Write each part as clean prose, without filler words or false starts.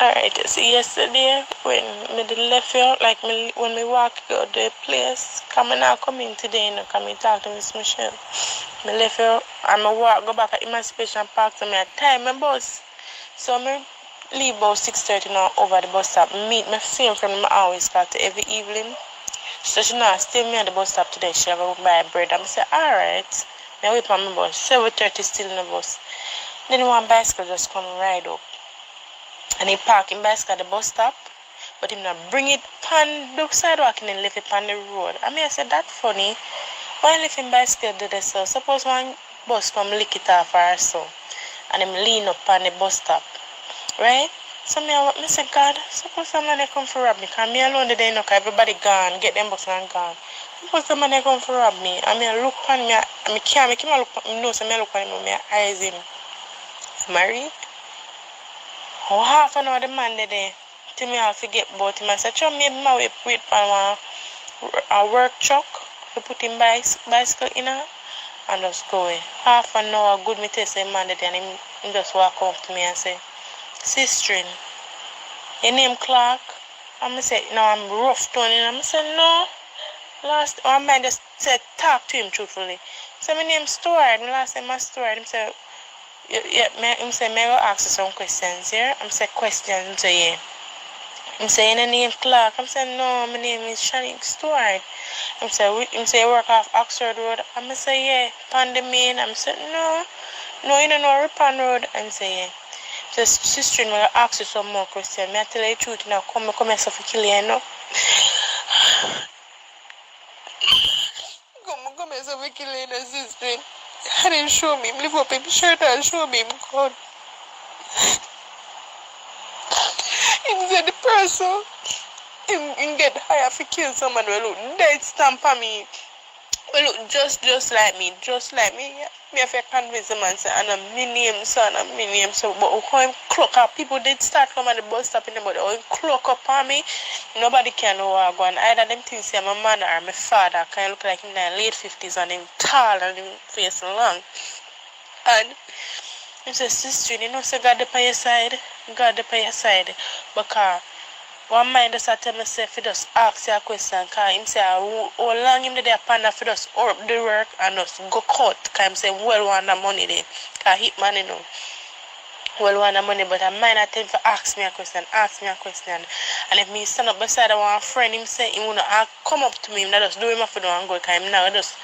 Alright, so yesterday when me did left you, like when me walk out the place, come now come in today, you know, come and talk to Miss Michelle. Me left you and me walk go back at Emancipation Park to me at time my bus. So me leave about 6:30 now over the bus stop. Meet my same friend I always got to every evening. So she now stay me at the bus stop today. She have to buy bread. I say, alright. Me wait for my bus. 7:30 still in the bus. Then one bicycle just come ride up. And he park him bicycle at the bus stop. But him not bring it on the sidewalk and then leave it on the road. I mean I said that funny. Why leave him bicycle do this so? Suppose one bus come lick it off or so. And him lean up on the bus stop. Right? So me say, God, suppose somebody come for rob me. Because me alone today, you know, because everybody gone, get them bus and gone. Suppose somebody come for rob me. And me look on me, I can't make him look on me, no, so me look on him, my eyes him. Married? Oh, half an hour the man there, till me have to get about him. I said, maybe I wait for a work truck to put him bicycle in her and just go away. Half an hour, good me test him man there, and him just walk up to me and say, Sister, your name Clark? And I said, no, I'm rough toning. And I said, no. Last one man just said, talk to him truthfully. So my name Stuart. Last time I Stuart, him said, yeah, him said, may I ask you some questions here? I said, questions to you. Him say, your name Clark? I said, no, my name is Shanique Stuart. Him say, you work off Oxford Road? I say, yeah, Pandemine. I said, no, you don't know Ripon Road. I say, yeah. So, sister, I'm going to ask you some more questions. I tell you the truth now. Come here so for kill you, you know. Come here so for kill you, sister. I didn't show me. Lift up his shirt and show me him God. He said the person, he get higher for kill someone who look dead stamp on me. Well, look, just like me. Me have to convince the man say, and I'm my name, son, and my name, so, but how him clock up, people did start coming at the bus stop in the body, how him clock up on me, nobody can know where I go, and either them things say my mother or my father, can look like him in the late 50s, and him tall, and him face long, and he says, sister, you know, say God up on your side, because one mind just tell myself, he just ask you a question, because him say, how long him there upon if he just up the work and just go cut, because him say, well, want the money there, because hit money now. Well, want the money, but I mind I tell him to ask me a question, and if me stand up beside one friend, him say, he wanna come up to me, him just do him off the door and go, because him now just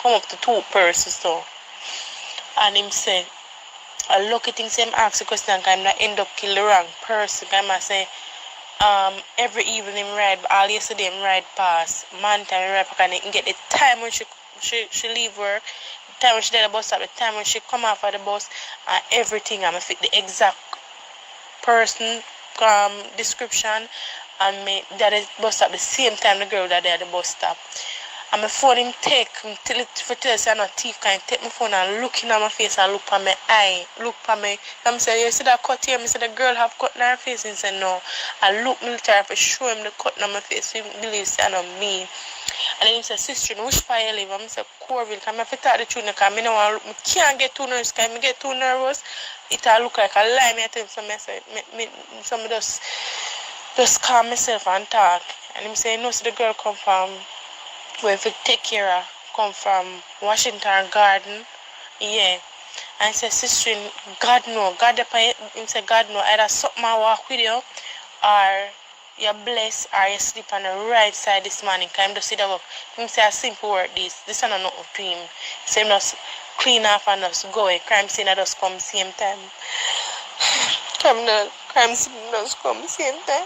come up to two persons, so, and him say, I look at him, say, him ask the question, because him not end up kill the wrong person, because him say, every evening ride, all yesterday ride past, man time ride back and he get the time when she leave work, the time when she did the bus stop, the time when she come off of the bus, and everything. I'm fit the exact person description, and me that is bus stop the same time the girl that they at the bus stop. And my phone him take till it for tell say I'm not thief, can take my phone and look in at my face and look at my eye, look at me. I'm say, you see that cut here? I say the girl have cut in her face. He said no. I look military for show him the cut in my face. He believes it's not me. And then he said, sister, which part you live? I say, Corville. Because I have to tell the truth because I don't want to look. I can't get too nervous because I get too nervous. It will look like a lie. I tell him some message. Some just calm myself and talk. And he say, no, so the girl come from where if you take care of, come from Washington Garden, yeah. And I said, sister, God know, him say, God know, either something I walk with you, or you're blessed, or you sleep on the right side this morning, because him just sit up. Him say, a simple word this is not nothing to him. He say, him just clean off and just go away. Crime scene just come same time. Crime scene just come same time.